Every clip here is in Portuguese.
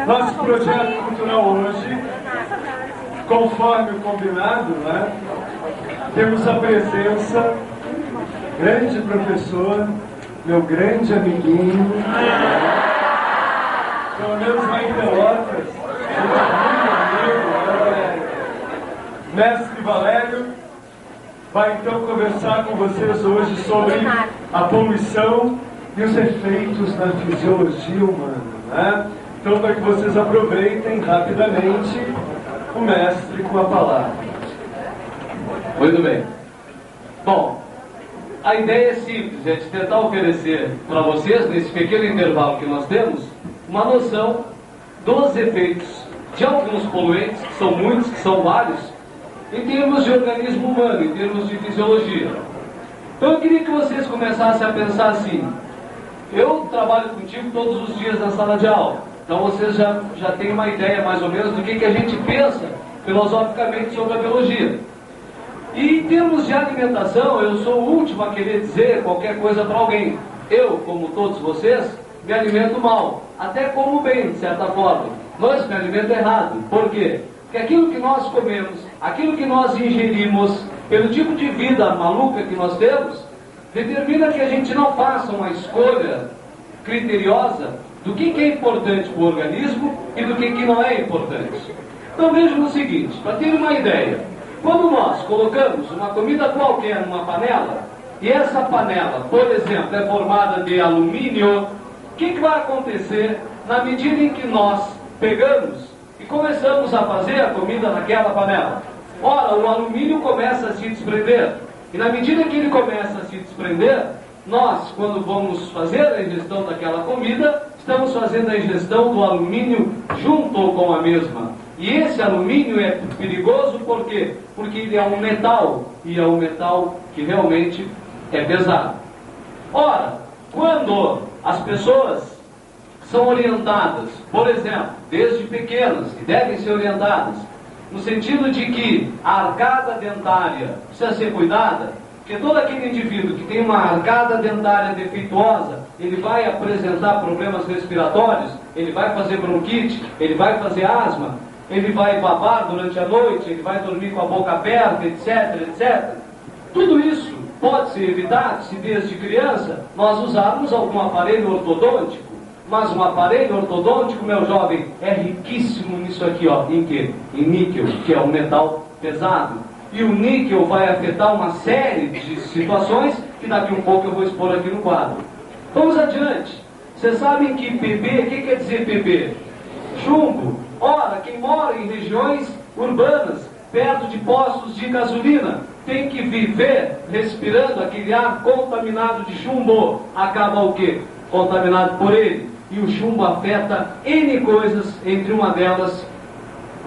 Nosso projeto cultural hoje, conforme o combinado, né? Temos a presença, grande professor, meu grande amiguinho, pelo menos lá em Pelotas, Mestre Valério, vai então conversar com vocês hoje sobre a poluição e os efeitos na fisiologia humana, né? Então, para que vocês aproveitem rapidamente o mestre com a palavra. Muito bem. Bom, a ideia é simples, é de tentar oferecer para vocês, nesse pequeno intervalo que nós temos, uma noção dos efeitos de alguns poluentes, que são muitos, que são vários, em termos de organismo humano, em termos de fisiologia. Então eu queria que vocês começassem a pensar assim: eu trabalho contigo todos os dias na sala de aula, então vocês já têm uma ideia mais ou menos do que a gente pensa filosoficamente sobre a biologia. E em termos de alimentação, eu sou o último a querer dizer qualquer coisa para alguém. Eu, como todos vocês, me alimento mal, até como bem, de certa forma, mas me alimento errado. Por quê? Porque aquilo que nós comemos, aquilo que nós ingerimos, pelo tipo de vida maluca que nós temos, determina que a gente não faça uma escolha criteriosa do que é importante para o organismo e do que não é importante. Então vejam o seguinte, para ter uma ideia, quando nós colocamos uma comida qualquer numa panela, e essa panela, por exemplo, é formada de alumínio, o que vai acontecer na medida em que nós pegamos e começamos a fazer a comida naquela panela? Ora, o alumínio começa a se desprender, e na medida que ele começa a se desprender, nós, quando vamos fazer a ingestão daquela comida, estamos fazendo a ingestão do alumínio junto com a mesma. E esse alumínio é perigoso por quê? Porque ele é um metal, e é um metal que realmente é pesado. Ora, quando as pessoas são orientadas, por exemplo, desde pequenas, e devem ser orientadas, no sentido de que a arcada dentária precisa ser cuidada, porque todo aquele indivíduo que tem uma arcada dentária defeituosa, ele vai apresentar problemas respiratórios, ele vai fazer bronquite, ele vai fazer asma, ele vai babar durante a noite, ele vai dormir com a boca aberta, etc, etc. Tudo isso pode ser evitado se desde criança nós usarmos algum aparelho ortodôntico. Mas um aparelho ortodôntico, meu jovem, é riquíssimo nisso aqui, ó. Em quê? Em níquel, que é um metal pesado. E o níquel vai afetar uma série de situações que daqui um pouco eu vou expor aqui no quadro. Vamos adiante. Vocês sabem que PB, o que quer dizer PB? Chumbo. Ora, quem mora em regiões urbanas, perto de postos de gasolina, tem que viver respirando aquele ar contaminado de chumbo. Acaba o quê? Contaminado por ele. E o chumbo afeta N coisas, entre uma delas,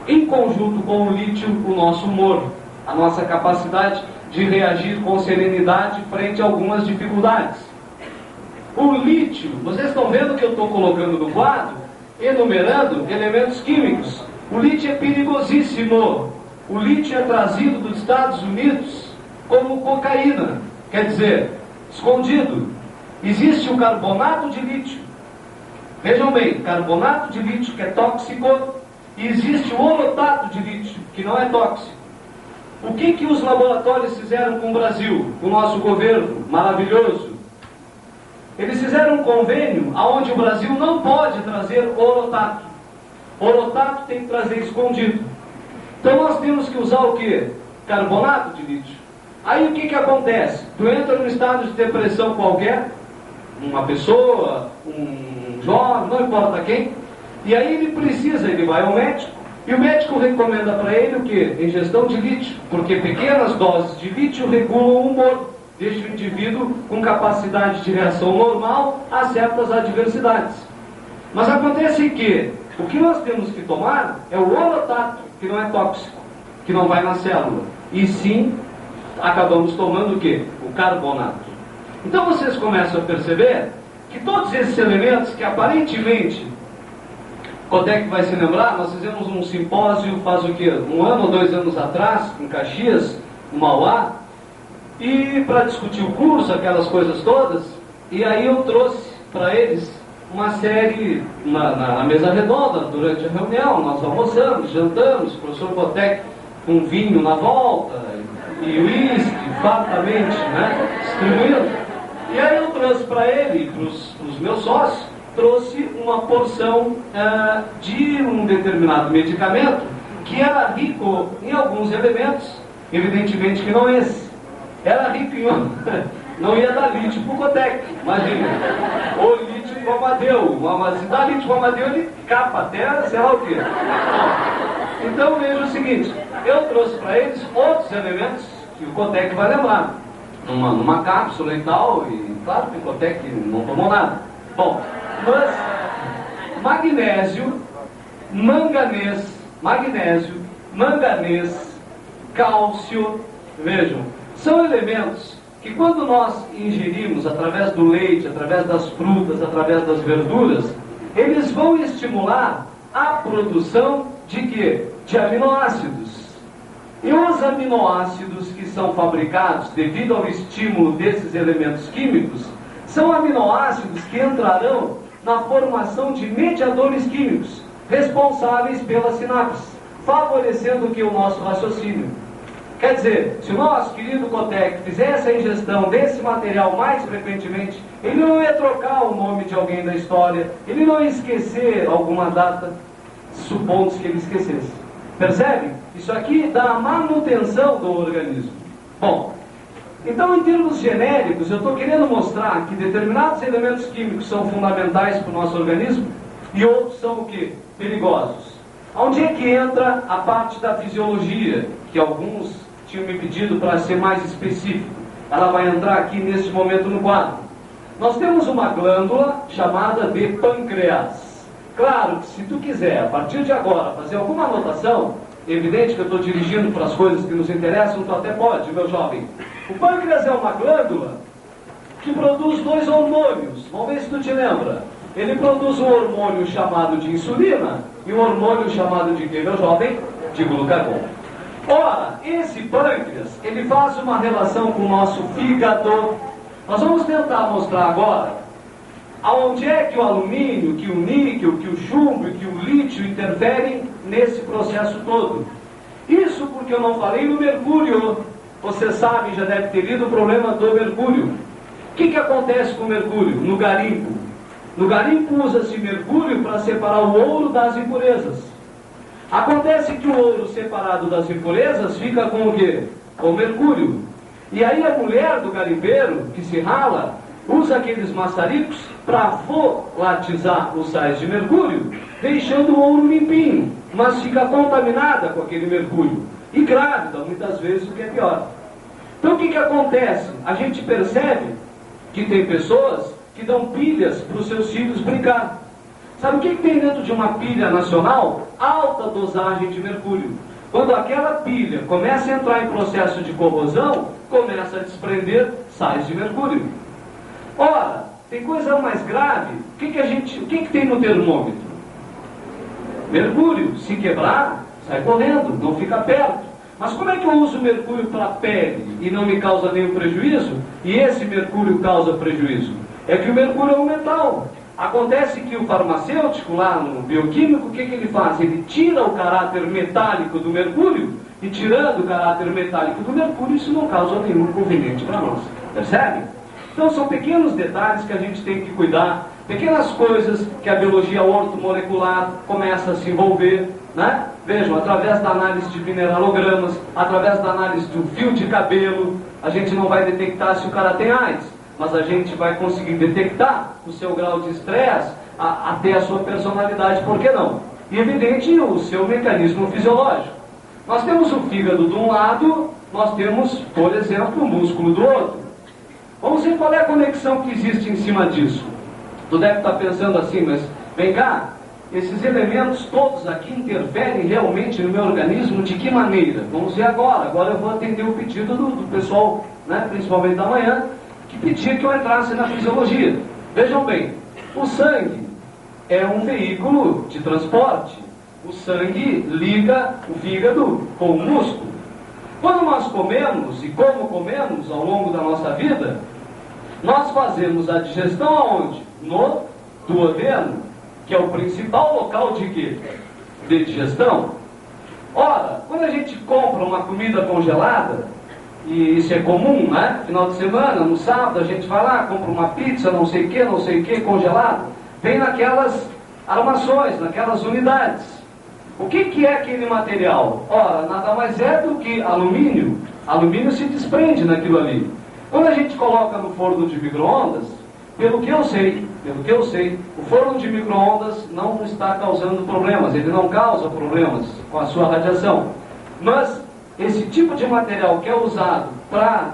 em conjunto com o lítio, o nosso humor, a nossa capacidade de reagir com serenidade frente a algumas dificuldades. O lítio, vocês estão vendo que eu estou colocando no quadro, enumerando elementos químicos. O lítio é perigosíssimo. O lítio é trazido dos Estados Unidos como cocaína, quer dizer, escondido. Existe o carbonato de lítio. Vejam bem, carbonato de lítio, que é tóxico, e existe o holotato de lítio, que não é tóxico. O que os laboratórios fizeram com o Brasil, com o nosso governo maravilhoso? Eles fizeram um convênio onde o Brasil não pode trazer holotato. Holotato tem que trazer escondido. Então nós temos que usar o quê? Carbonato de lítio. Aí o que acontece? Tu entra num estado de depressão qualquer, uma pessoa, um jovem, não importa quem, e aí ele vai ao médico, e o médico recomenda para ele o quê? Ingestão de lítio, porque pequenas doses de lítio regulam o humor, deixa o indivíduo com capacidade de reação normal a certas adversidades. Mas acontece que o que nós temos que tomar é o holotato, que não é tóxico, que não vai na célula, e sim acabamos tomando o quê? O carbonato. Então vocês começam a perceber que todos esses elementos que aparentemente, quando é que vai se lembrar? Nós fizemos um simpósio faz o quê? 1 ano ou 2 anos atrás, em Caxias, no Mauá, e para discutir o curso, aquelas coisas todas, e aí eu trouxe para eles uma série na mesa redonda, durante a reunião, nós almoçamos, jantamos, o professor Cotec com vinho na volta, e uísque, fartamente, né, distribuindo. E aí eu trouxe para ele e para os meus sócios, trouxe uma porção de um determinado medicamento que era rico em alguns elementos, evidentemente que não esse. Era rico em... Não ia dar lítio para o Cotec, imagina. Ou lítio para o Amadeu. Mas se dá lítio para o Amadeu, ele capa até sei lá o quê. Então veja o seguinte, eu trouxe para eles outros elementos que o Cotec vai lembrar. Numa cápsula e tal, e claro que o Cotec não tomou nada. Bom, mas magnésio, manganês, cálcio, vejam, são elementos que quando nós ingerimos através do leite, através das frutas, através das verduras, eles vão estimular a produção de quê? De aminoácidos. E os aminoácidos que são fabricados devido ao estímulo desses elementos químicos, são aminoácidos que entrarão na formação de mediadores químicos, responsáveis pelas sinapses, favorecendo o que? O nosso raciocínio. Quer dizer, se o nosso querido Cotec fizesse a ingestão desse material mais frequentemente, ele não ia trocar o nome de alguém da história, ele não ia esquecer alguma data, supondo que ele esquecesse. Percebe? Isso aqui dá a manutenção do organismo. Bom, então em termos genéricos, eu estou querendo mostrar que determinados elementos químicos são fundamentais para o nosso organismo e outros são o quê? Perigosos. Onde é que entra a parte da fisiologia, que alguns tinham me pedido para ser mais específico? Ela vai entrar aqui neste momento no quadro. Nós temos uma glândula chamada de pâncreas. Claro que se tu quiser, a partir de agora, fazer alguma anotação, evidente que eu estou dirigindo para as coisas que nos interessam, tu até pode, meu jovem. O pâncreas é uma glândula que produz dois hormônios. Vamos ver se tu te lembra. Ele produz um hormônio chamado de insulina e um hormônio chamado de quê, meu jovem? De glucagon. Ora, esse pâncreas, ele faz uma relação com o nosso fígado. Nós vamos tentar mostrar agora aonde é que o alumínio, que o níquel, que o chumbo e que o lítio interferem nesse processo todo. Isso porque eu não falei no mercúrio. Vocês sabem, já deve ter lido o problema do mercúrio. O que acontece com o mercúrio no garimpo? No garimpo usa-se mercúrio para separar o ouro das impurezas. Acontece que o ouro separado das impurezas fica com o quê? Com o mercúrio. E aí a mulher do garimpeiro, que se rala, usa aqueles maçaricos para volatizar os sais de mercúrio, deixando o ouro limpinho, mas fica contaminada com aquele mercúrio. E grávida, muitas vezes, o que é pior. Então o que acontece? A gente percebe que tem pessoas que dão pilhas para os seus filhos brincar. Sabe o que tem dentro de uma pilha nacional? Alta dosagem de mercúrio. Quando aquela pilha começa a entrar em processo de corrosão, começa a desprender sais de mercúrio. Ora, tem coisa mais grave. O que tem no termômetro? Mercúrio. Se quebrar, sai correndo, não fica perto. Mas como é que eu uso mercúrio para a pele e não me causa nenhum prejuízo? E esse mercúrio causa prejuízo? É que o mercúrio é um metal. Acontece que o farmacêutico lá no bioquímico, o que ele faz? Ele tira o caráter metálico do mercúrio, e tirando o caráter metálico do mercúrio, isso não causa nenhum inconveniente para nós. Percebe? Então são pequenos detalhes que a gente tem que cuidar, pequenas coisas que a biologia ortomolecular começa a se envolver, né? Vejam, através da análise de mineralogramas, através da análise do fio de cabelo, a gente não vai detectar se o cara tem AIDS, mas a gente vai conseguir detectar o seu grau de estresse, até a sua personalidade, por que não? E evidente o seu mecanismo fisiológico. Nós temos o fígado de um lado, nós temos, por exemplo, o músculo do outro. Vamos ver qual é a conexão que existe em cima disso. Tu deve estar pensando assim, mas vem cá, esses elementos todos aqui interferem realmente no meu organismo de que maneira? Vamos ver agora. Agora eu vou atender o pedido do pessoal, né, principalmente da manhã, que pedia que eu entrasse na fisiologia. Vejam bem, o sangue é um veículo de transporte. O sangue liga o fígado com o músculo. Quando nós comemos, e como comemos ao longo da nossa vida, nós fazemos a digestão aonde? No duodeno, que é o principal local de quê? De digestão. Ora, quando a gente compra uma comida congelada, e isso é comum, né? Final de semana, no sábado, a gente vai lá, compra uma pizza, não sei o que, congelado, vem naquelas armações, naquelas unidades. O que é aquele material? Ora, nada mais é do que alumínio. Alumínio se desprende naquilo ali. Quando a gente coloca no forno de micro-ondas, pelo que eu sei, o forno de micro-ondas não está causando problemas, ele não causa problemas com a sua radiação. Mas esse tipo de material que é usado para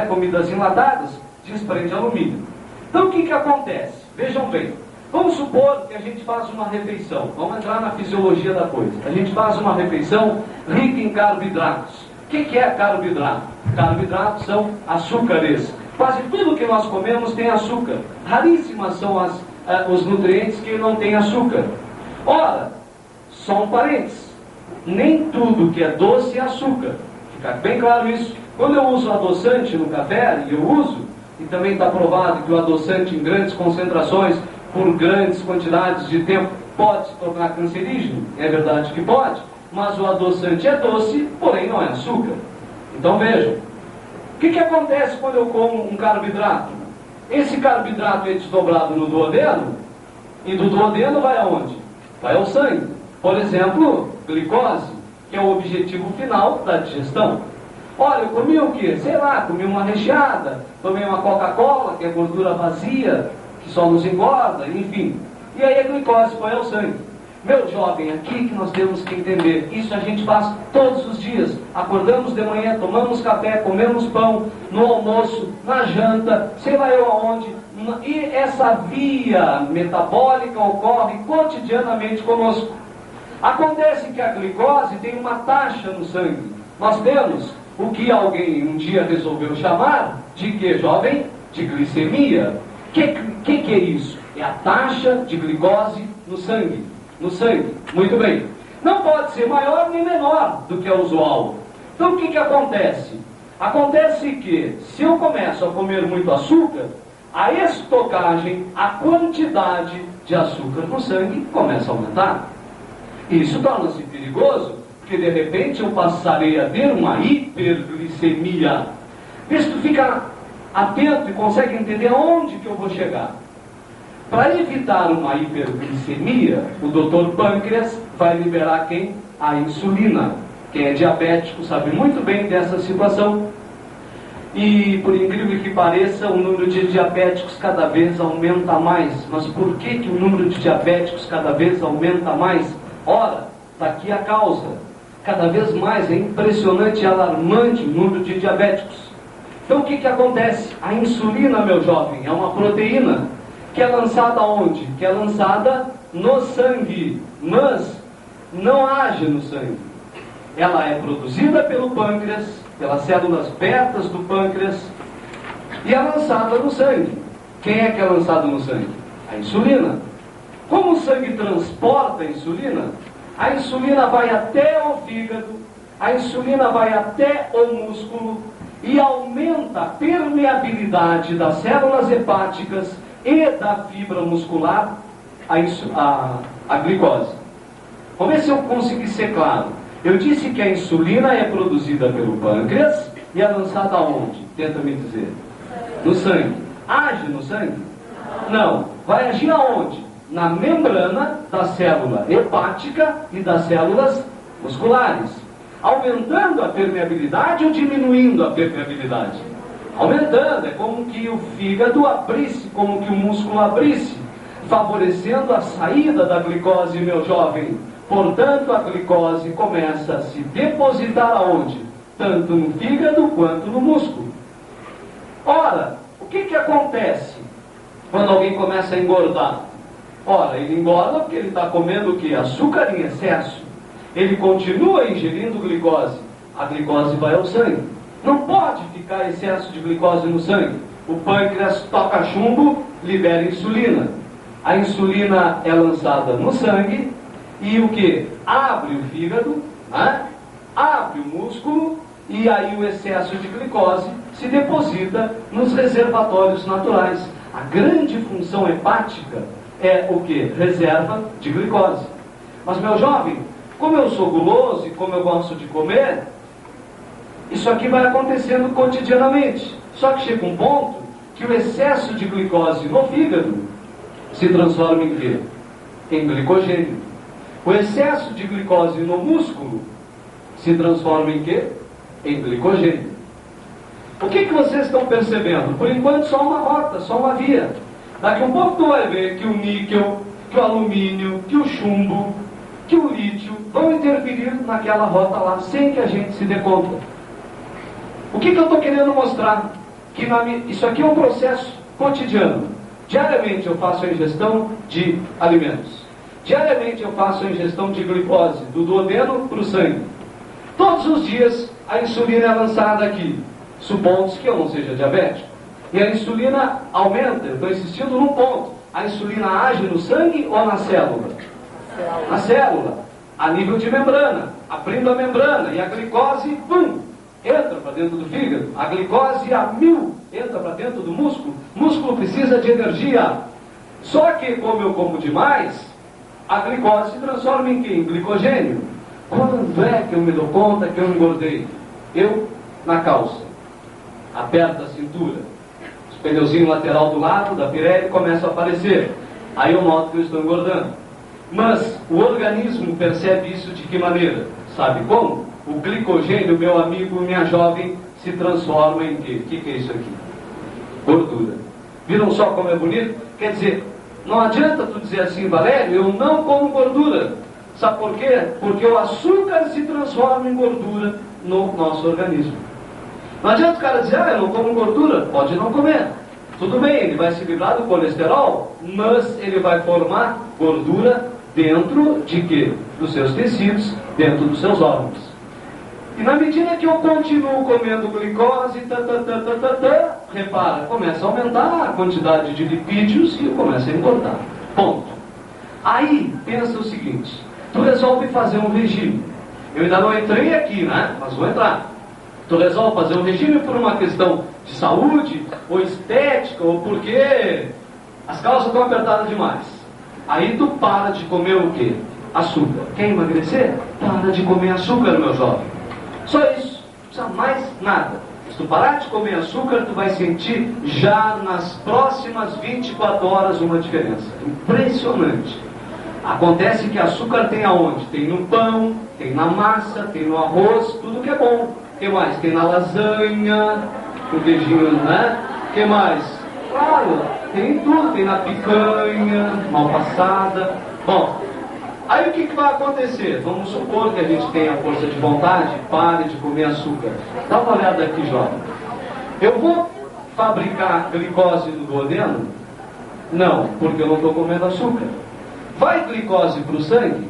comidas enlatadas, desprende alumínio. Então o que acontece? Vejam bem, vamos supor que a gente faz uma refeição, vamos entrar na fisiologia da coisa. A gente faz uma refeição rica em carboidratos. O que é carboidrato? Carboidratos são açúcares. Quase tudo que nós comemos tem açúcar. Raríssimas são os nutrientes que não têm açúcar. Ora, só um parênteses. Nem tudo que é doce é açúcar. Fica bem claro isso. Quando eu uso adoçante no café, e eu uso, e também está provado que o adoçante em grandes concentrações, por grandes quantidades de tempo, pode se tornar cancerígeno. É verdade que pode, mas o adoçante é doce, porém não é açúcar. Então vejam, o que acontece quando eu como um carboidrato? Esse carboidrato é desdobrado no duodeno, e do duodeno vai aonde? Vai ao sangue. Por exemplo, glicose, que é o objetivo final da digestão. Olha, eu comi o quê? Sei lá, comi uma recheada, tomei uma Coca-Cola, que é gordura vazia, que só nos engorda, enfim. E aí a glicose foi ao sangue. Meu jovem, aqui que nós temos que entender, isso a gente faz todos os dias. Acordamos de manhã, tomamos café, comemos pão, no almoço, na janta, sei lá eu aonde. E essa via metabólica ocorre cotidianamente conosco. Acontece que a glicose tem uma taxa no sangue. Nós temos o que alguém um dia resolveu chamar de quê, jovem? De glicemia. Que é isso? É a taxa de glicose no sangue. No sangue. Muito bem. Não pode ser maior nem menor do que é usual. Então o que acontece? Acontece que se eu começo a comer muito açúcar, a estocagem, a quantidade de açúcar no sangue começa a aumentar. Isso torna-se perigoso, porque de repente eu passarei a ter uma hiperglicemia. Vê se tu fica atento e consegue entender aonde que eu vou chegar. Para evitar uma hiperglicemia, o Dr. Pâncreas vai liberar quem? A insulina. Quem é diabético sabe muito bem dessa situação. E, por incrível que pareça, o número de diabéticos cada vez aumenta mais. Mas por que o número de diabéticos cada vez aumenta mais? Ora, está aqui a causa. Cada vez mais é impressionante e alarmante o número de diabéticos. Então o que acontece? A insulina, meu jovem, é uma proteína que é lançada onde? Que é lançada no sangue, mas não age no sangue. Ela é produzida pelo pâncreas, pelas células betas do pâncreas, e é lançada no sangue. Quem é que é lançado no sangue? A insulina. Como o sangue transporta a insulina vai até o fígado, a insulina vai até o músculo e aumenta a permeabilidade das células hepáticas e da fibra muscular a glicose. Vamos ver se eu consegui ser claro. Eu disse que a insulina é produzida pelo pâncreas e é lançada aonde? Tenta me dizer. No sangue. Age no sangue? Não. Vai agir aonde? Na membrana da célula hepática e das células musculares. Aumentando a permeabilidade ou diminuindo a permeabilidade? Aumentando, é como que o fígado abrisse, como que o músculo abrisse, favorecendo a saída da glicose, meu jovem. Portanto, a glicose começa a se depositar aonde? Tanto no fígado quanto no músculo. Ora, o que acontece quando alguém começa a engordar? Ora, ele engorda porque ele está comendo o quê? Açúcar em excesso. Ele continua ingerindo glicose. A glicose vai ao sangue. Não pode ficar excesso de glicose no sangue. O pâncreas toca chumbo, libera insulina. A insulina é lançada no sangue e o que? Abre o fígado, abre o músculo e aí o excesso de glicose se deposita nos reservatórios naturais. A grande função hepática é o que? Reserva de glicose. Mas, meu jovem, como eu sou guloso e como eu gosto de comer, isso aqui vai acontecendo cotidianamente. Só que chega um ponto que o excesso de glicose no fígado se transforma em quê? Em glicogênio. O excesso de glicose no músculo se transforma em quê? Em glicogênio. O que vocês estão percebendo? Por enquanto só uma rota, só uma via. Daqui a um pouco tu vai ver que o níquel, que o alumínio, que o chumbo, que o lítio vão interferir naquela rota lá, sem que a gente se dê conta. O que eu estou querendo mostrar? Que isso aqui é um processo cotidiano. Diariamente eu faço a ingestão de alimentos. Diariamente eu faço a ingestão de glicose, do duodeno para o sangue. Todos os dias a insulina é lançada aqui, supondo-se que eu não seja diabético. E a insulina aumenta, eu estou insistindo num ponto. A insulina age no sangue ou na célula? Na célula, a nível de membrana, abrindo a membrana, e a glicose, pum, entra para dentro do fígado. A glicose a 1000 entra para dentro do músculo. O músculo precisa de energia. Só que, como eu como demais, a glicose se transforma em quê? Em glicogênio. Quando é que eu me dou conta que eu engordei? Eu, na calça, aperto a cintura, os pneuzinhos lateral do lado da Pirelli começam a aparecer. Aí eu noto que eu estou engordando. Mas o organismo percebe isso de que maneira? Sabe como? O glicogênio, meu amigo, minha jovem, se transforma em quê? O que é isso aqui? Gordura. Viram só como é bonito? Quer dizer, não adianta tu dizer assim, Valério, eu não como gordura. Sabe por quê? Porque o açúcar se transforma em gordura no nosso organismo. Não adianta o cara dizer, eu não como gordura. Pode não comer. Tudo bem, ele vai se livrar do colesterol, mas ele vai formar gordura dentro de quê? Dos seus tecidos, dentro dos seus órgãos. E na medida que eu continuo comendo glicose, repara, começa a aumentar a quantidade de lipídios e eu começo a engordar. Ponto. Aí, pensa o seguinte, tu resolve fazer um regime. Eu ainda não entrei aqui, né? Mas vou entrar. Tu resolve fazer um regime por uma questão de saúde, ou estética, ou porque as calças estão apertadas demais. Aí tu para de comer o quê? Açúcar. Quer emagrecer? Para de comer açúcar, meu jovem. Só isso. Não precisa mais nada. Se tu parar de comer açúcar, tu vai sentir já nas próximas 24 horas uma diferença. Impressionante. Acontece que açúcar tem aonde? Tem no pão, tem na massa, tem no arroz, tudo que é bom. O que mais? Tem na lasanha, com beijinho, né? O que mais? Claro, tem em tudo, tem na picanha, mal passada. Bom, aí o que vai acontecer? Vamos supor que a gente tenha força de vontade, pare de comer açúcar. Dá uma olhada aqui, jovem. Eu vou fabricar glicose no duodeno? Não, porque eu não estou comendo açúcar. Vai glicose para o sangue?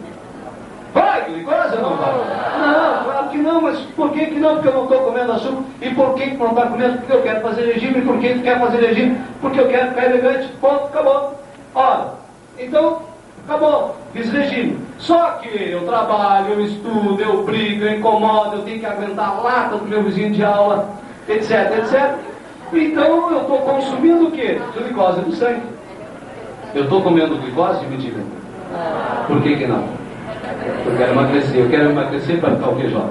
Vai glicose ou não vai? Não, claro que não, mas por que não? Porque eu não estou comendo açúcar. E por que não está comendo? Porque eu quero fazer regime. E por que tu quer fazer regime? Porque eu quero ficar elegante. Ponto, acabou. Ora, então, acabou. Fiz regime. Só que eu trabalho, eu estudo, eu brigo, eu incomodo, eu tenho que aguentar a lata do meu vizinho de aula, etc, etc. Então eu estou consumindo o quê? Glicose do sangue. Eu estou comendo glicose? Me diga. Por que não? Eu quero emagrecer para ficar o que, jovem?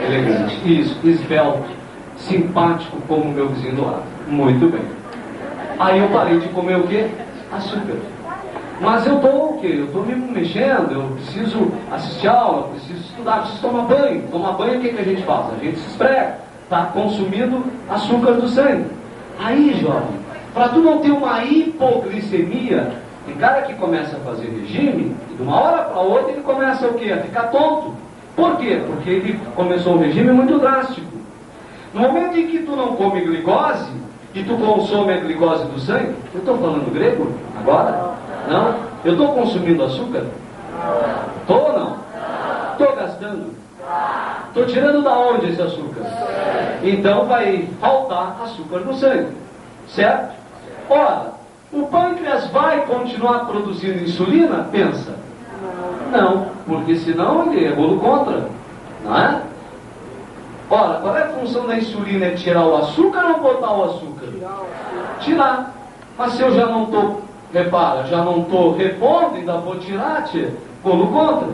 Elegante. Isso, esbelto, simpático como o meu vizinho do lado. Muito bem. Aí eu parei de comer o quê? Açúcar. Mas eu estou o quê? Eu estou me mexendo, eu preciso assistir aula, preciso estudar, preciso tomar banho. Tomar banho, o que a gente faz? A gente se esfrega. Está consumindo açúcar do sangue. Aí, jovem, para tu não ter uma hipoglicemia, tem cara que começa a fazer regime e de uma hora para outra ele começa o quê? A ficar tonto. Por quê? Porque ele começou um regime muito drástico. No momento em que tu não come glicose e tu consome a glicose do sangue, eu estou falando grego agora? Não? Eu estou consumindo açúcar? Estou ou não? Estou gastando? Estou tirando da onde esse açúcar? Então vai faltar açúcar no sangue. Certo? Ora, o pâncreas vai continuar produzindo insulina? Pensa. Não, porque senão ele é bolo contra. Não é? Ora, qual é a função da insulina? É tirar o açúcar ou botar o açúcar? Tirar. Mas se eu já não estou, repara, já não estou repondo, ainda vou tirar, tia, pulo contra.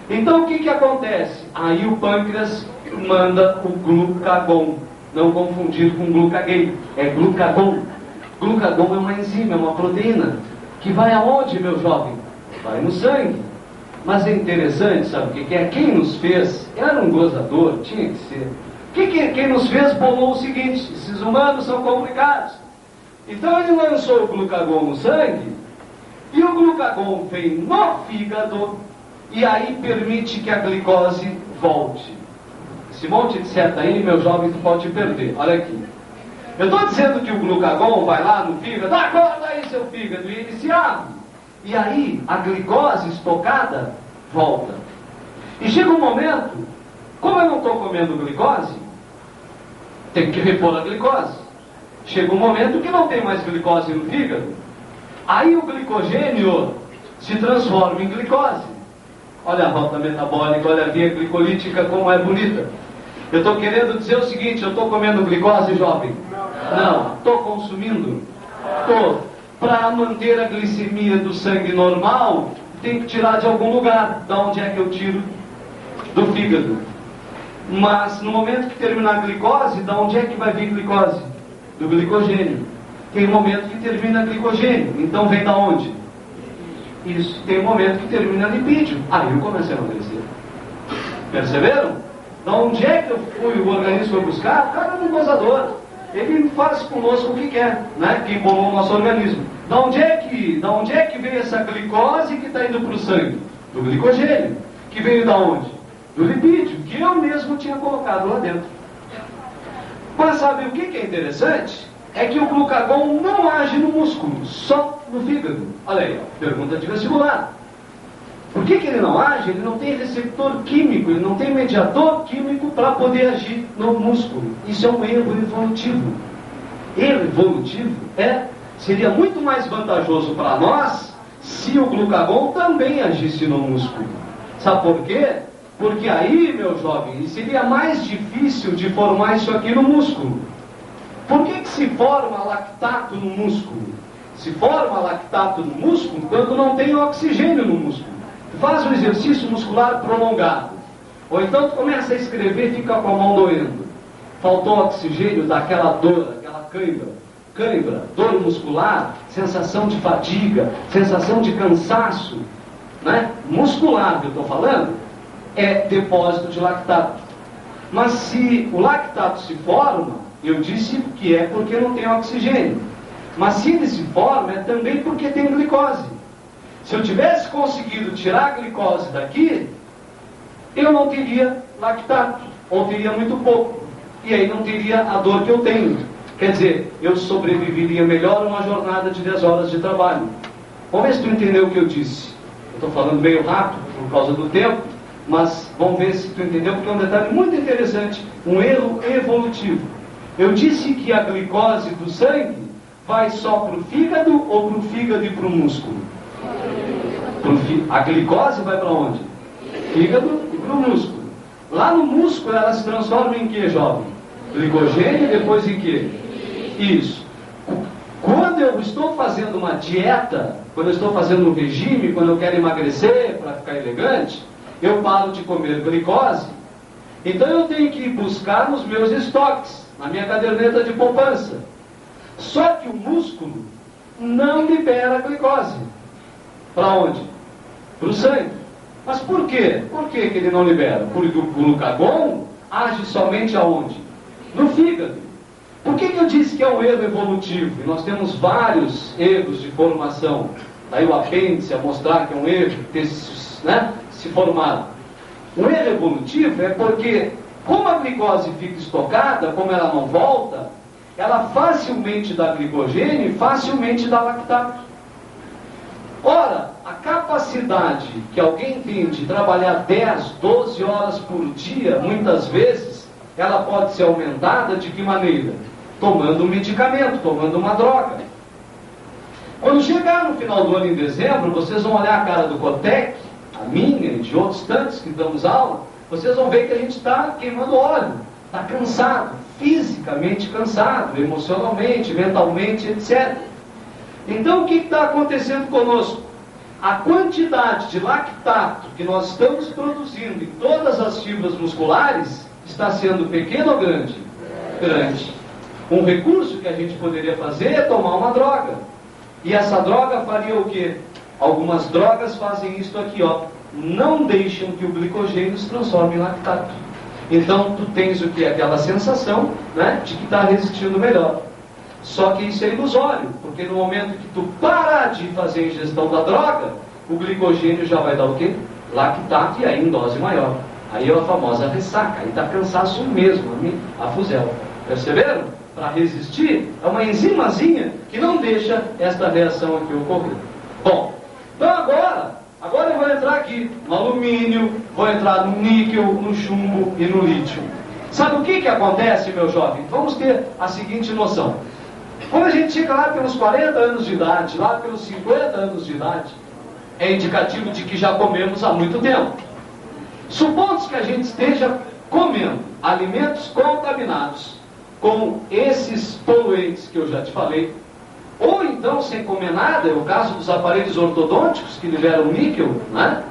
Então o que acontece? Aí o pâncreas manda o glucagon, não confundir com glucagon, é glucagon. Glucagon é uma enzima, é uma proteína, que vai aonde, meu jovem? Vai no sangue. Mas é interessante, sabe o que é? Quem nos fez, era um gozador, tinha que ser. Quem nos fez bolou o seguinte: esses humanos são complicados. Então ele lançou o glucagon no sangue, e o glucagon vem no fígado, e aí permite que a glicose volte. Esse monte de seta aí, meu jovem, tu pode perder. Olha aqui. Eu estou dizendo que o glucagon vai lá no fígado, acorda aí seu fígado, e ele se abre. E aí a glicose estocada volta. E chega um momento, como eu não estou comendo glicose, tem que repor a glicose. Chega um momento que não tem mais glicose no fígado. Aí o glicogênio se transforma em glicose. Olha a rota metabólica, olha a via glicolítica como é bonita. Eu estou querendo dizer o seguinte: eu estou comendo glicose, jovem? Não. Estou consumindo? Estou. Para manter a glicemia do sangue normal, tem que tirar de algum lugar. Da onde é que eu tiro? Do fígado. Mas no momento que terminar a glicose, da onde é que vai vir glicose? Do glicogênio. Tem um momento que termina a glicogênio. Então vem da onde? Isso. Tem um momento que termina lipídio. Aí eu comecei a emagrecer. Perceberam? Da onde é que eu fui, o organismo foi buscar? O cara é um gozador. Ele faz conosco o que quer, né? Que embolou o nosso organismo. Da onde é que veio essa glicose que está indo para o sangue? Do glicogênio. Que veio da onde? Do lipídio, que eu mesmo tinha colocado lá dentro. Mas sabe o que é interessante? É que o glucagon não age no músculo, só no fígado. Olha aí, ó, pergunta de vestibular. Por que ele não age? Ele não tem receptor químico, ele não tem mediador químico para poder agir no músculo. Isso é um erro evolutivo. Erro evolutivo seria muito mais vantajoso para nós se o glucagon também agisse no músculo. Sabe por quê? Porque aí, meu jovem, seria mais difícil de formar isso aqui no músculo. Por que se forma lactato no músculo? Se forma lactato no músculo quando não tem oxigênio no músculo. Faz um exercício muscular prolongado. Ou então tu começa a escrever e fica com a mão doendo. Faltou oxigênio, dá aquela dor, aquela cãibra, dor muscular, sensação de fadiga, sensação de cansaço, né? Muscular que eu estou falando, é depósito de lactato. Mas se o lactato se forma, eu disse que é porque não tem oxigênio. Mas se ele se forma, é também porque tem glicose. Se eu tivesse conseguido tirar a glicose daqui, eu não teria lactato, ou teria muito pouco. E aí não teria a dor que eu tenho. Quer dizer, eu sobreviveria melhor uma jornada de 10 horas de trabalho. Vamos ver se tu entendeu o que eu disse. Eu estou falando meio rápido por causa do tempo, mas vamos ver se tu entendeu, porque é um detalhe muito interessante, um erro evolutivo. Eu disse que a glicose do sangue vai só para o fígado ou para o fígado e para o músculo? A glicose vai para onde? Fígado e para o músculo. Lá no músculo ela se transforma em que, jovem? Glicogênio e depois em que? Isso. Quando eu estou fazendo uma dieta, quando eu estou fazendo um regime, quando eu quero emagrecer para ficar elegante, eu paro de comer glicose. Então eu tenho que ir buscar nos meus estoques, na minha caderneta de poupança. Só que o músculo não libera glicose. Para onde? Para o sangue. Mas por quê? Por que ele não libera? Porque o glucagon age somente aonde? No fígado. Por que eu disse que é um erro evolutivo? E nós temos vários erros de formação. Daí o apêndice a mostrar que é um erro ter se formado. O erro evolutivo é porque, como a glicose fica estocada, como ela não volta, ela facilmente dá glicogênio e facilmente dá lactato. Ora, a capacidade que alguém tem de trabalhar 10, 12 horas por dia, muitas vezes, ela pode ser aumentada de que maneira? Tomando um medicamento, tomando uma droga. Quando chegar no final do ano, em dezembro, vocês vão olhar a cara do Cotec, a minha e de outros tantos que damos aula, vocês vão ver que a gente está queimando óleo, está cansado, fisicamente cansado, emocionalmente, mentalmente, etc. Então o que está acontecendo conosco? A quantidade de lactato que nós estamos produzindo em todas as fibras musculares está sendo pequena ou grande? Grande. Um recurso que a gente poderia fazer é tomar uma droga. E essa droga faria o quê? Algumas drogas fazem isso aqui, ó. Não deixam que o glicogênio se transforme em lactato. Então tu tens o que? Aquela sensação, né, de que está resistindo melhor. Só que isso é ilusório, porque no momento que tu parar de fazer a ingestão da droga, o glicogênio já vai dar o quê? Lactato, e aí em dose maior. Aí é a famosa ressaca, aí está cansaço mesmo, a fuzel. Perceberam? Para resistir, é uma enzimazinha que não deixa esta reação aqui ocorrer. Bom, então agora eu vou entrar aqui no alumínio, vou entrar no níquel, no chumbo e no lítio. Sabe o que acontece, meu jovem? Vamos ter a seguinte noção. Quando a gente chega lá pelos 40 anos de idade, lá pelos 50 anos de idade, é indicativo de que já comemos há muito tempo. Supondo que a gente esteja comendo alimentos contaminados com esses poluentes que eu já te falei, ou então sem comer nada, é o caso dos aparelhos ortodônticos que liberam níquel, né?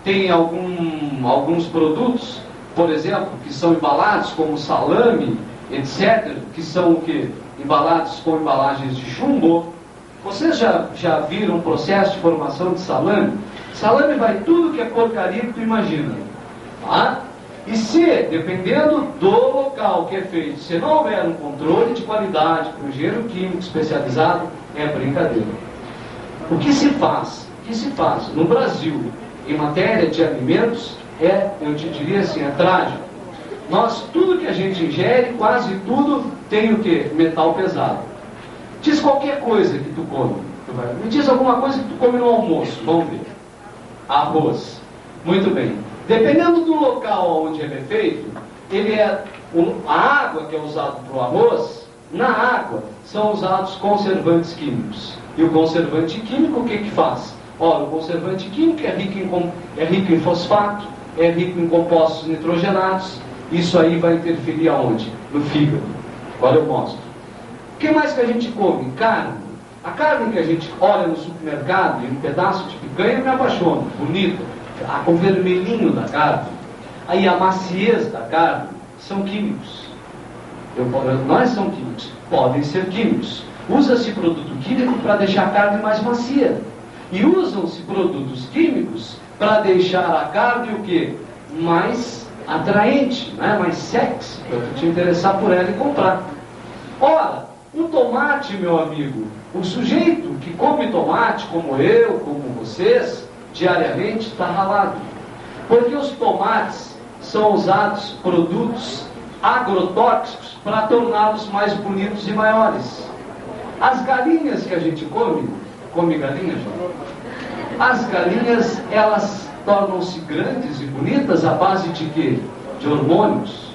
Tem alguns produtos, por exemplo, que são embalados como salame, etc., que são o quê? Embalados com embalagens de chumbo. Vocês já viram o processo de formação de salame? Salame vai tudo que é porcaria que tu imagina, tá? E se, dependendo do local que é feito, se não houver um controle de qualidade para o engenheiro químico especializado, é brincadeira. O que se faz no Brasil em matéria de alimentos eu te diria assim, é trágico. Tudo que a gente ingere, quase tudo tem o quê? Metal pesado. Diz qualquer coisa que tu come. Me diz alguma coisa que tu come no almoço, vamos ver. Arroz. Muito bem. Dependendo do local onde ele é feito, a água que é usada para o arroz, na água são usados conservantes químicos. E o conservante químico, o que faz? Ora, o conservante químico é rico em fosfato, é rico em compostos nitrogenados. Isso aí vai interferir aonde? No fígado. Agora eu mostro. O que mais que a gente come? Carne. A carne que a gente olha no supermercado e um pedaço de picanha me apaixona, bonita. O vermelhinho da carne, aí a maciez da carne, são químicos. Não são químicos, podem ser químicos. Usa-se produto químico para deixar a carne mais macia. E usam-se produtos químicos para deixar a carne o quê? Mais atraente, né? Mais sexy, para te interessar por ela e comprar. Ora, o tomate, meu amigo, o sujeito que come tomate, como eu, como vocês, diariamente está ralado. Porque os tomates são usados produtos agrotóxicos para torná-los mais bonitos e maiores. As galinhas que a gente come galinha, João? As galinhas, elas tornam-se grandes e bonitas à base de quê? De hormônios.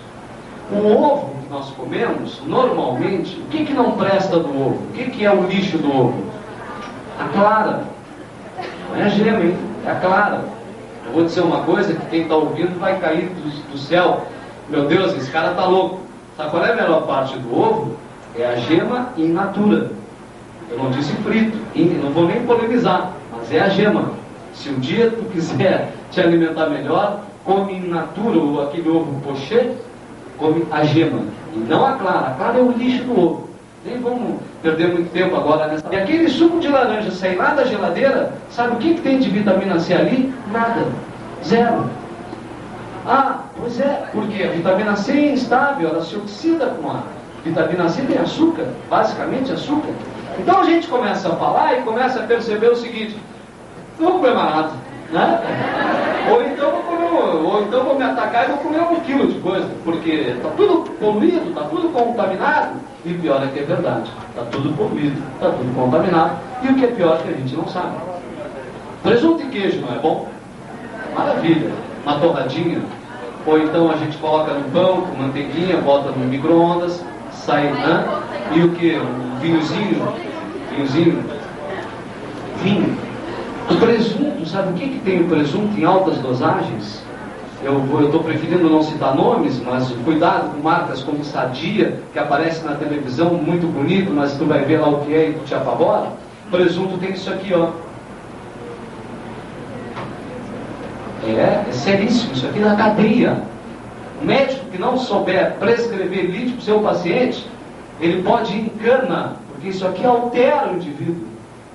O ovo que nós comemos, normalmente, o que não presta do ovo? O que é o lixo do ovo? A clara. Não é a gema, hein? É a clara. Eu vou dizer uma coisa que quem está ouvindo vai cair do céu. Meu Deus, esse cara está louco. Sabe qual é a melhor parte do ovo? É a gema in natura. Eu não disse frito, não vou nem polemizar, mas é a gema. Se um dia tu quiser te alimentar melhor, come in natura, ou aquele ovo pochê, come a gema, e não a clara. A clara é o lixo do ovo. Nem vamos perder muito tempo agora nessa. E aquele suco de laranja sair lá da geladeira, sabe o que tem de vitamina C ali? Nada. Zero. Ah, pois é, porque a vitamina C é instável, ela se oxida com a vitamina C, tem açúcar, basicamente açúcar. Então a gente começa a falar e começa a perceber o seguinte: não vou comer mais nada, né? Ou então vou me atacar e vou comer 1 quilo de coisa, porque está tudo poluído, está tudo contaminado. E pior é que é verdade, está tudo poluído, está tudo contaminado. E o que é pior é que a gente não sabe. Presunto e queijo não é bom? Maravilha, uma torradinha. Ou então a gente coloca no pão com manteiguinha, bota no micro-ondas, sai, né? E o que? Um vinhozinho. Vinho. O presunto, sabe o que tem o presunto em altas dosagens? Eu estou preferindo não citar nomes, mas cuidado com marcas como Sadia, que aparece na televisão muito bonito, mas tu vai ver lá o que é e tu te apavora. Presunto tem isso aqui, ó. É seríssimo, isso aqui na cadeia. O médico que não souber prescrever lítio para o seu paciente, ele pode ir em cana, porque isso aqui altera o indivíduo.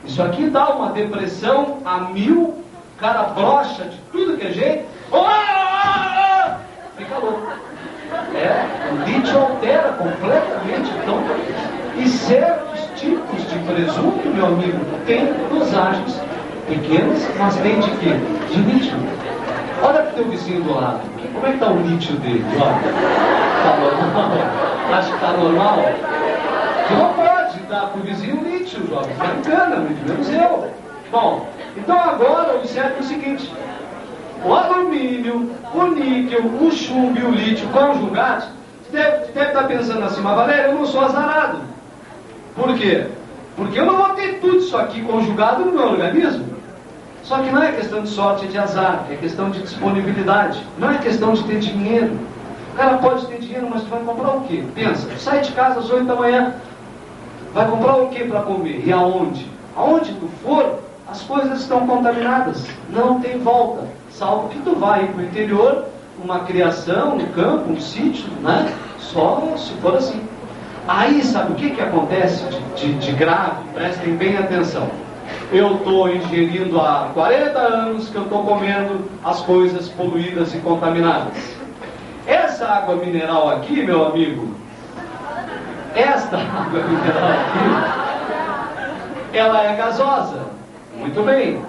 Isso aqui dá uma depressão a 1000, o cara brocha de tudo que é jeito, fica louco. O lítio altera completamente. Então, e certos tipos de presunto, meu amigo, tem dosagens pequenas, mas tem de quê? De lítio. Olha para o teu vizinho do lado. Como é que está o lítio dele? Está normal? Acha que está normal? Tu não pode dar para o vizinho lítio, jovem. Está engana, muito menos eu. Bom, então agora observe o seguinte. O alumínio, o níquel, o chumbo e o lítio conjugados, você deve estar pensando assim, mas Valério, eu não sou azarado. Por quê? Porque eu não vou ter tudo isso aqui conjugado no meu organismo. Só que não é questão de sorte e de azar, é questão de disponibilidade. Não é questão de ter dinheiro. O cara pode ter dinheiro, mas tu vai comprar o quê? Pensa, sai de casa às 8 da manhã, vai comprar o quê para comer? E aonde? Aonde tu for, as coisas estão contaminadas. Não tem volta. Salvo que tu vai para o interior, uma criação, um campo, um sítio, né? Só se for assim. Aí, sabe o que acontece de grave? Prestem bem atenção. Eu estou ingerindo há 40 anos que eu estou comendo as coisas poluídas e contaminadas. Essa água mineral aqui, meu amigo, esta água mineral aqui, ela é gasosa. Muito bem.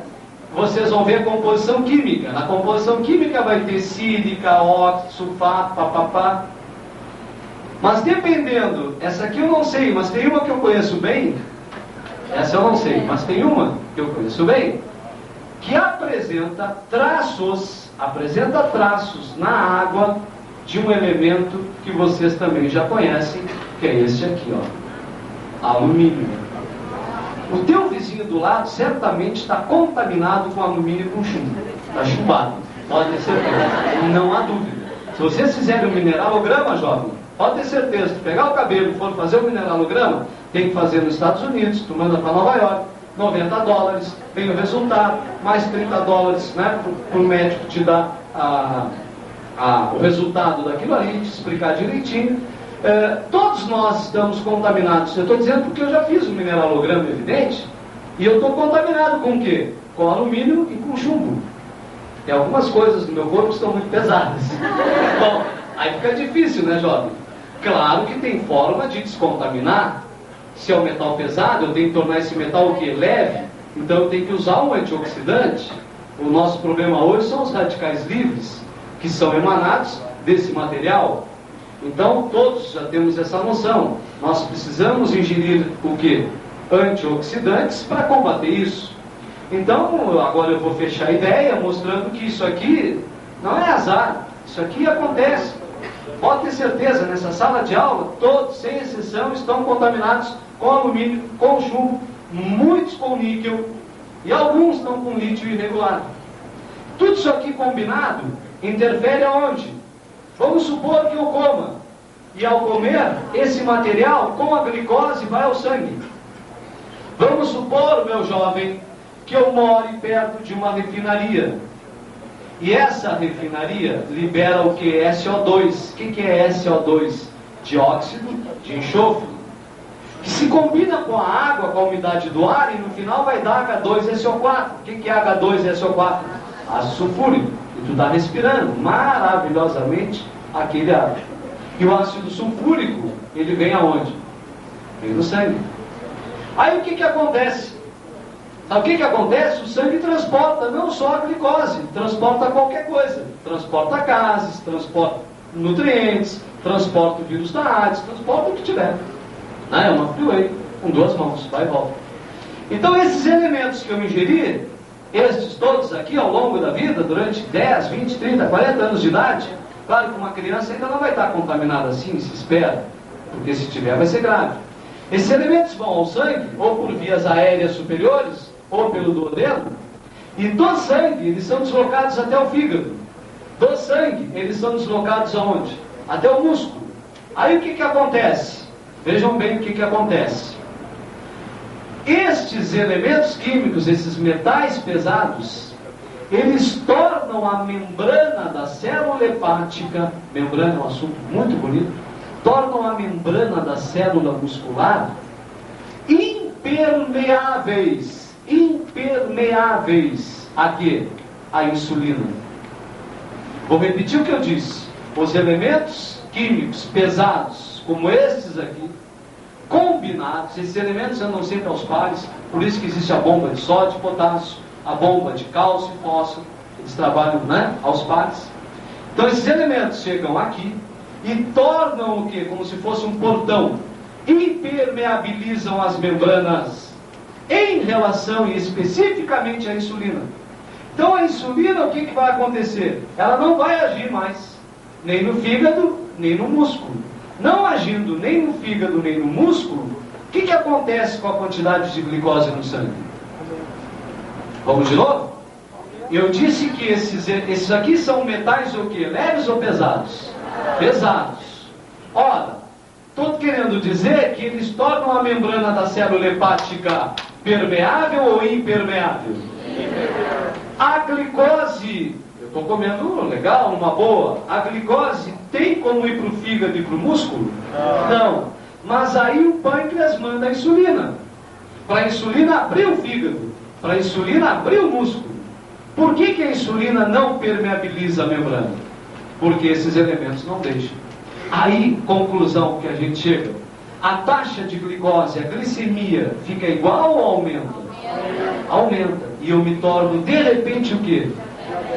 Vocês vão ver a composição química. Na composição química vai ter sílica, óxido, sulfato, papapá. Mas dependendo, essa aqui eu não sei, mas tem uma que eu conheço bem. Essa eu não sei, mas tem uma que eu conheço bem, que apresenta traços na água de um elemento que vocês também já conhecem, que é esse aqui, ó, alumínio. O teu vizinho do lado certamente está contaminado com alumínio e com chumbo. Está chumbado, pode ter certeza, não há dúvida. Se vocês fizerem um mineralograma, jovem, pode ter certeza, se pegar o cabelo e for fazer um mineralograma, tem que fazer nos Estados Unidos, tu manda para Nova York, $90, vem o resultado, mais $30, né, para o médico te dar o resultado daquilo ali, te explicar direitinho. Todos nós estamos contaminados. Eu estou dizendo porque eu já fiz um mineralograma evidente, e eu estou contaminado com o quê? Com alumínio e com chumbo. Tem algumas coisas no meu corpo que estão muito pesadas. Bom, aí fica difícil, né, jovem? Claro que tem forma de descontaminar. Se é um metal pesado, eu tenho que tornar esse metal o quê? Leve. Então eu tenho que usar um antioxidante. O nosso problema hoje são os radicais livres, que são emanados desse material. Então todos já temos essa noção. Nós precisamos ingerir o quê? Antioxidantes para combater isso. Então agora eu vou fechar a ideia mostrando que isso aqui não é azar. Isso aqui acontece. Pode ter certeza, nessa sala de aula, todos, sem exceção, estão contaminados com alumínio, com chumbo, muitos com níquel, e alguns estão com lítio irregular. Tudo isso aqui combinado interfere aonde? Vamos supor que eu coma, e ao comer, esse material com a glicose vai ao sangue. Vamos supor, meu jovem, que eu more perto de uma refinaria. E essa refinaria libera o que? SO2. O que é SO2? Dióxido de enxofre, que se combina com a água, com a umidade do ar, e no final vai dar H2SO4. O que é H2SO4? Ácido sulfúrico. E tu está respirando maravilhosamente aquele ar. E o ácido sulfúrico, ele vem aonde? Vem no sangue. Aí o que acontece? Sabe o que acontece? O sangue transporta não só a glicose, transporta qualquer coisa. Transporta gases, transporta nutrientes, transporta o vírus da AIDS, transporta o que tiver. É uma freeway, com duas mãos, vai e volta. Então esses elementos que eu ingeri, estes todos aqui ao longo da vida, durante 10, 20, 30, 40 anos de idade, claro que uma criança ainda não vai estar contaminada assim, se espera, porque se tiver vai ser grave. Esses elementos vão ao sangue, ou por vias aéreas superiores, ou pelo duodeno, e do sangue eles são deslocados até o fígado. Do sangue eles são deslocados aonde? Até o músculo. Aí o que acontece? Vejam bem o que acontece. Estes elementos químicos, esses metais pesados, eles tornam a membrana da célula hepática, membrana é um assunto muito bonito, tornam a membrana da célula muscular impermeáveis a quê? A insulina. Vou repetir o que eu disse. Os elementos químicos pesados, como estes aqui, combinados, esses elementos andam sempre aos pares, por isso que existe a bomba de sódio e potássio, a bomba de cálcio e fósforo, eles trabalham, né, aos pares. Então esses elementos chegam aqui e tornam o quê? Como se fosse um portão, impermeabilizam as membranas em relação e especificamente à insulina. Então a insulina, o que vai acontecer? Ela não vai agir mais, nem no fígado, nem no músculo. Não agindo nem no fígado, nem no músculo, o que acontece com a quantidade de glicose no sangue? Vamos de novo? Eu disse que esses aqui são metais o quê? Leves ou pesados? Pesados. Ora, estou querendo dizer que eles tornam a membrana da célula hepática permeável ou impermeável? A glicose, eu estou comendo legal, uma boa, a glicose tem como ir para o fígado e para o músculo? Não. Mas aí o pâncreas manda a insulina, para a insulina abrir o fígado, para a insulina abrir o músculo. Por que a insulina não permeabiliza a membrana? Porque esses elementos não deixam. Aí, conclusão que a gente chega, a taxa de glicose, a glicemia, fica igual ou aumenta? Aumenta. E eu me torno, de repente, o quê?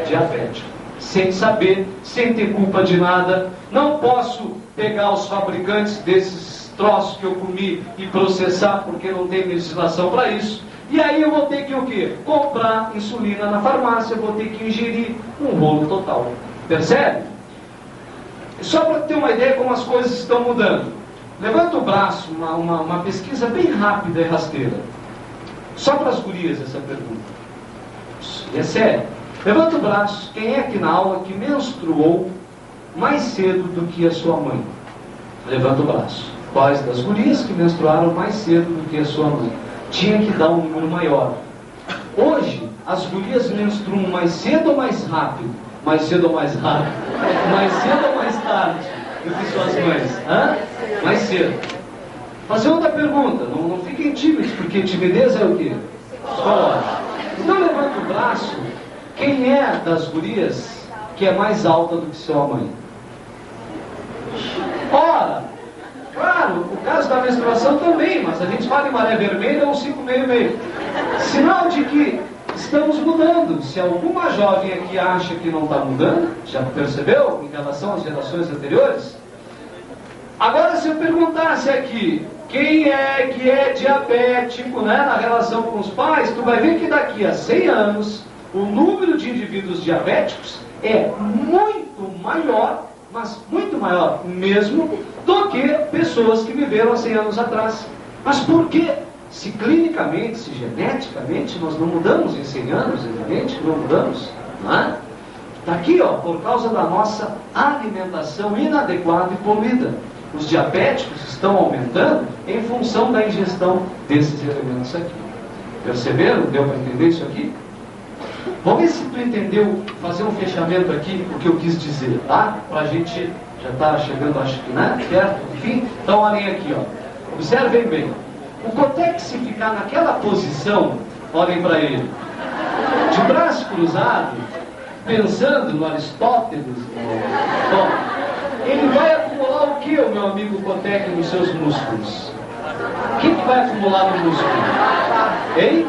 Diabético. Sem saber, sem ter culpa de nada. Não posso pegar os fabricantes desses troços que eu comi e processar, porque não tem legislação para isso. E aí eu vou ter que o quê? Comprar insulina na farmácia, vou ter que ingerir um rolo total. Percebe? Só para ter uma ideia como as coisas estão mudando. Levanta o braço, uma pesquisa bem rápida e rasteira. Só para as gurias essa pergunta. E é sério. Levanta o braço, quem é aqui na aula que menstruou mais cedo do que a sua mãe? Levanta o braço. Quais das gurias que menstruaram mais cedo do que a sua mãe? Tinha que dar um número maior. Hoje, as gurias menstruam mais cedo ou mais rápido? Mais cedo ou mais rápido? Mais cedo ou mais tarde do que suas mães? Hã? Mais cedo. Fazer outra pergunta, não fiquem tímidos, porque timidez é o quê? Psicológico. Então levanta o braço, quem é das gurias que é mais alta do que sua mãe? Ora, claro, o caso da menstruação também, mas a gente fala em maré vermelha ou 5,5. Sinal de que estamos mudando. Se alguma jovem aqui acha que não está mudando, já percebeu em relação às gerações anteriores? Agora, se eu perguntasse aqui, quem é que é diabético, né, na relação com os pais, tu vai ver que daqui a 100 anos, o número de indivíduos diabéticos é muito maior, mas muito maior mesmo, do que pessoas que viveram há 100 anos atrás. Mas por quê? Se clinicamente, se geneticamente, nós não mudamos em 100 anos, evidente que não mudamos, não é? Está aqui, ó, por causa da nossa alimentação inadequada e poluída. Os diabéticos estão aumentando em função da ingestão desses elementos aqui. Perceberam? Deu para entender isso aqui? Vamos ver se tu entendeu, fazer um fechamento aqui, o que eu quis dizer, tá? Para a gente já está chegando, acho que, né? Perto do fim. Então, olhem aqui, ó. Observem bem. O Cotex, se ficar naquela posição, olhem para ele, de braço cruzado, pensando no Aristóteles, bom, ele vai acumular o que, o meu amigo Cotec, nos seus músculos? O que vai acumular no músculo? Hein?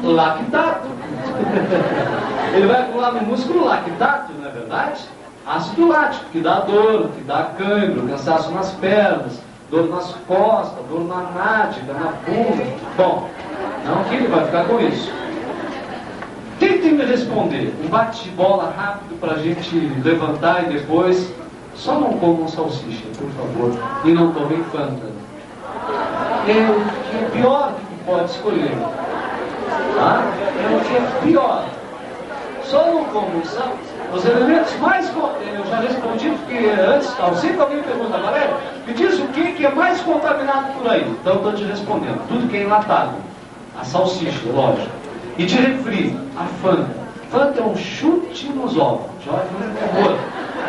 Lactato. Ele vai acumular no músculo lactato, não é verdade? Ácido lático, que dá dor, que dá cãibro, cansaço nas pernas, dor nas costas, dor na nádega, na bunda. Bom, não que ele vai ficar com isso. Tentem me responder. Um bate-bola rápido para a gente levantar e depois... Só não comam salsicha, por favor. E não tomem Fanta. É o que é pior que pode escolher. Tá? É o que é pior. Só não comam salsicha. Os elementos mais... Eu já respondi, porque antes, sempre alguém pergunta, Valério, me diz o que é mais contaminado por aí? Então eu estou te respondendo. Tudo que é enlatado. A salsicha, lógico. E de refri, a Fanta. Fanta é um chute nos ovos. Jorge, não é horror.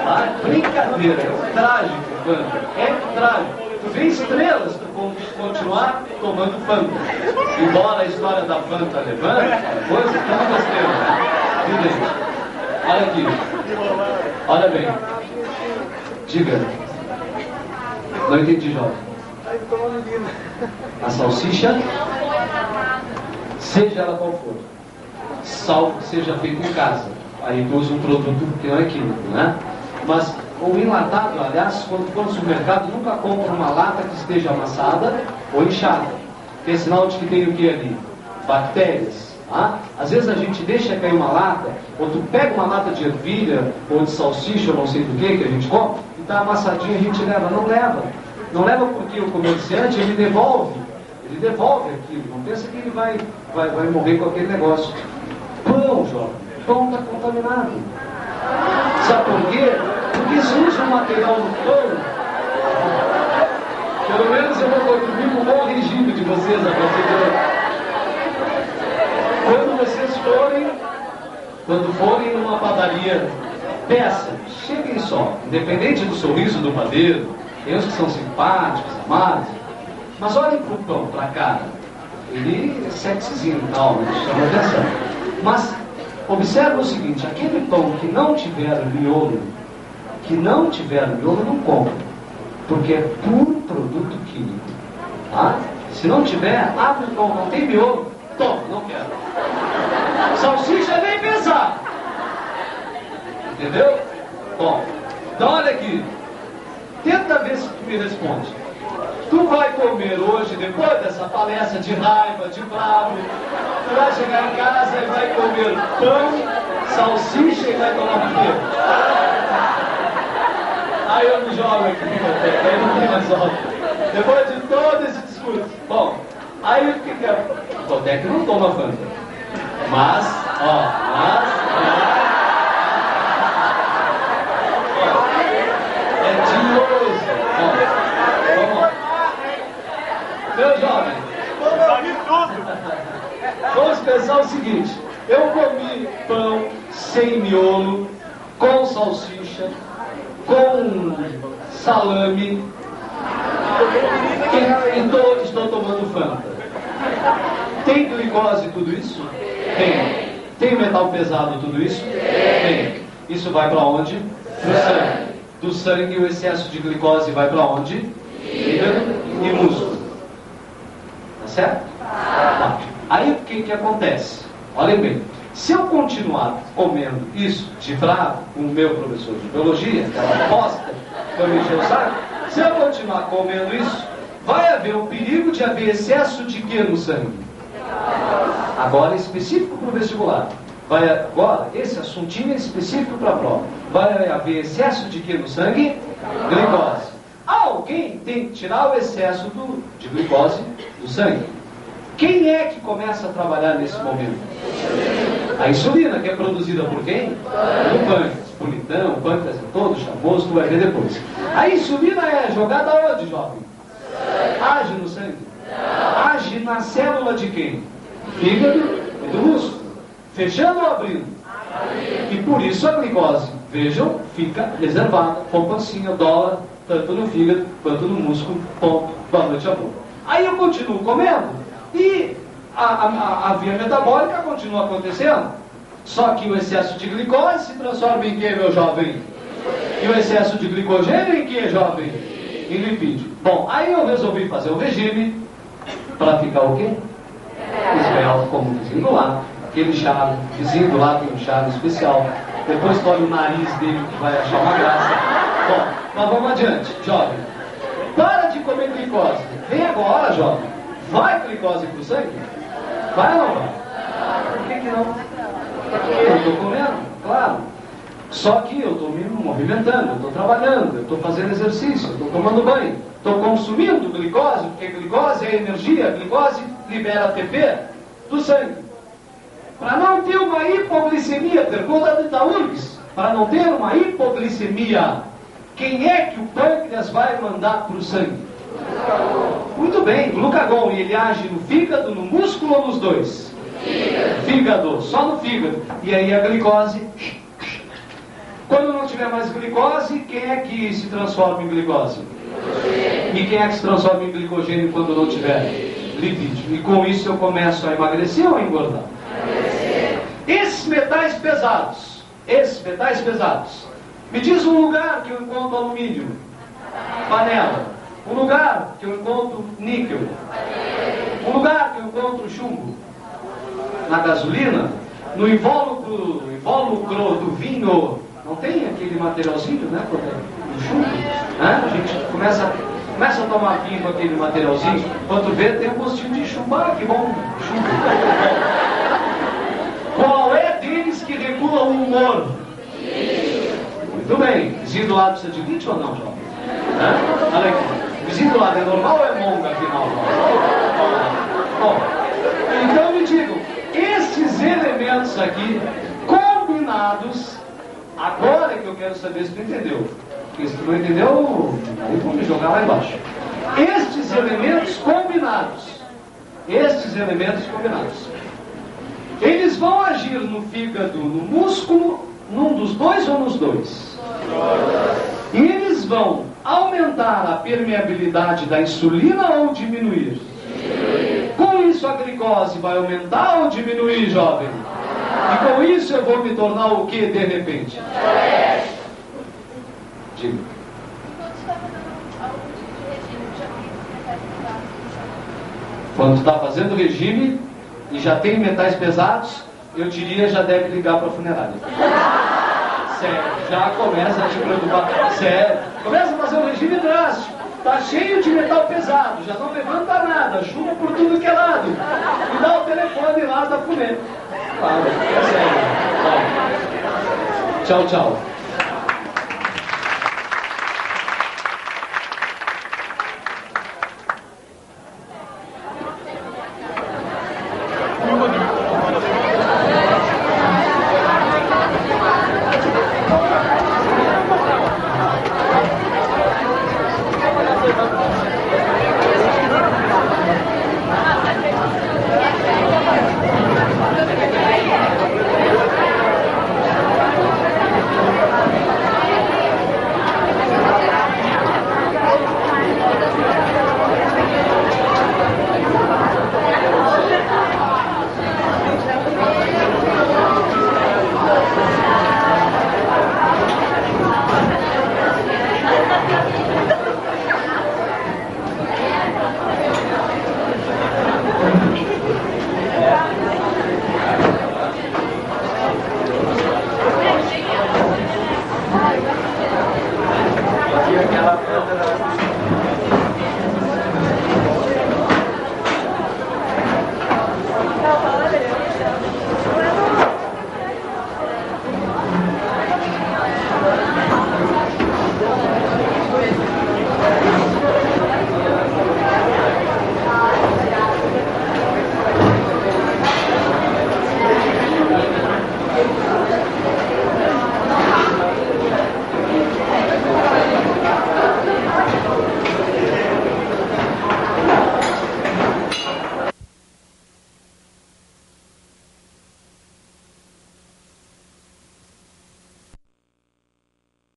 Tá? Brincadeira, é trágico, Fanta. É trágico. Tu vê estrelas, tu continuar tomando Fanta. Embora a história da Fanta levante, coisa que eu não gostei. Né? Olha aqui. Olha bem. Diga. Não entendi, Jorge. A salsicha, seja ela qual for, salvo que seja feito em casa. Aí tu usa um produto que não é químico, né? Mas o enlatado, aliás, quando for no supermercado, nunca compra uma lata que esteja amassada ou inchada. Que é sinal de que tem o que ali? Bactérias. Tá? Às vezes a gente deixa cair uma lata, ou tu pega uma lata de ervilha, ou de salsicha, ou não sei do que a gente compra, e tá amassadinha, a gente leva. Não leva. Não leva porque o comerciante, ele devolve aquilo. Não pensa que ele vai morrer com aquele negócio. Pão, jovem. Pão está contaminado. Sabe por quê? Porque se usa um material no pão, pelo menos eu vou contribuir com o bom regime de vocês, a partir quando forem numa padaria, peça, cheguem só, independente do sorriso do padeiro, tem uns que são simpáticos, amados, mas olhem para o pão, para a cara. Ele é sexyzinho e tal, chama atenção. Mas observa o seguinte, aquele pão que não tiver miolo, não compra, porque é puro produto químico. Tá? Se não tiver, abre o pão, não tem miolo, toma, não quero. Salsicha nem pensar. Entendeu? Bom, então olha aqui. Tenta ver se tu me responde. Tu vai comer hoje, depois dessa palestra de raiva, de bravo, tu vai chegar em casa e vai comer pão, salsicha e vai tomar um quê? Aí eu me jogo aqui, aí não tem mais óbvio. Depois de todo esse discurso. Bom, aí o que é? O Totec não toma Fanta. Mas, é tinhoso. Vamos lá. Meu jovem, vamos pensar o seguinte: eu comi pão sem miolo, com salsicha, com salame, e estou tomando Fanta. Tem glicose tudo isso? Tem. Tem metal pesado tudo isso? Tem. Isso vai para onde? Pro sangue. Do sangue o excesso de glicose vai para onde? Fígado e músculo. Tá certo? Tá. Aí o que acontece? Olhem bem. Se eu continuar comendo isso de bravo com o meu professor de biologia, aquela bosta que eu me encheu o saco, se eu continuar comendo isso, vai haver o perigo de haver excesso de quê no sangue? Agora específico para o vestibular. Agora, esse assuntinho é específico para a prova. Vai haver excesso de quê no sangue? Glicose. Alguém tem que tirar o excesso de glicose do sangue. Quem é que começa a trabalhar nesse momento? A insulina, que é produzida por quem? No pâncreas. Politão, o pâncreas é todo charmoso, tu vai ver depois. A insulina é jogada onde, jovem? Age no sangue. Age na célula de quem? Fígado e do músculo. Fechando ou abrindo? E por isso a glicose, vejam, fica reservada, poupancinha, dólar, tanto no fígado quanto no músculo, ponto, boa noite, amor. Aí eu continuo comendo e a via metabólica continua acontecendo. Só que o excesso de glicose se transforma em que, meu jovem? E o excesso de glicogênio em que, jovem? Em lipídio. Bom, aí eu resolvi fazer um regime para ficar o quê? Esbelto como o vizinho do lado. Aquele charme, vizinho do lado tem um charme especial. Depois tome o nariz dele que vai achar uma graça. Bom, mas vamos adiante, jovem. Para de comer glicose. Vem agora, jovem. Vai glicose pro sangue? Vai ou não vai? Por que não? Porque eu estou comendo, claro. Só que eu estou me movimentando, eu estou trabalhando, eu estou fazendo exercício, eu estou tomando banho, estou consumindo glicose, porque glicose é energia, a glicose libera ATP do sangue. Para não ter uma hipoglicemia, pergunta do Itaúrgues, para não ter uma hipoglicemia, quem é que o pâncreas vai mandar para o sangue? Muito bem, glucagon. E ele age no fígado, no músculo ou nos dois? Fígado, só no fígado. E aí a glicose. Quando não tiver mais glicose, quem é que se transforma em glicose? E quem é que se transforma em glicogênio quando não tiver? Lipídio. E com isso eu começo a emagrecer ou a engordar? Esses metais pesados, me diz um lugar que eu encontro alumínio, panela. Um lugar que eu encontro níquel. Um lugar que eu encontro chumbo. Na gasolina, no invólucro do vinho, não tem aquele materialzinho, né? Do chumbo. Né? A gente começa a tomar vinho com aquele materialzinho. Quando vê, tem um gostinho de chumbo. Ah, que bom chumbo. Qual é deles que regula o humor? Muito bem. Vizinho do lado precisa de lítio ou não, jovem? Olha aqui. Vizinho do lado é normal ou é monga, afinal? Bom, então me digam, esses elementos aqui, combinados, agora que eu quero saber se tu entendeu. Porque se tu não entendeu, aí vou me jogar lá embaixo. Estes elementos combinados, eles vão agir no fígado, no músculo, num dos dois ou nos dois? E eles vão aumentar a permeabilidade da insulina ou diminuir? Com isso a glicose vai aumentar ou diminuir, jovem? E com isso eu vou me tornar o que de repente? Diga. Quando está fazendo regime e já tem metais pesados, eu diria já deve ligar para a funerária. Sério, já começa a te preocupar. Sério, começa a fazer um regime drástico. Tá cheio de metal pesado, já não levanta nada, chuva por tudo que é lado. E dá o telefone lá da funerária. Claro, é sério. Tchau, tchau.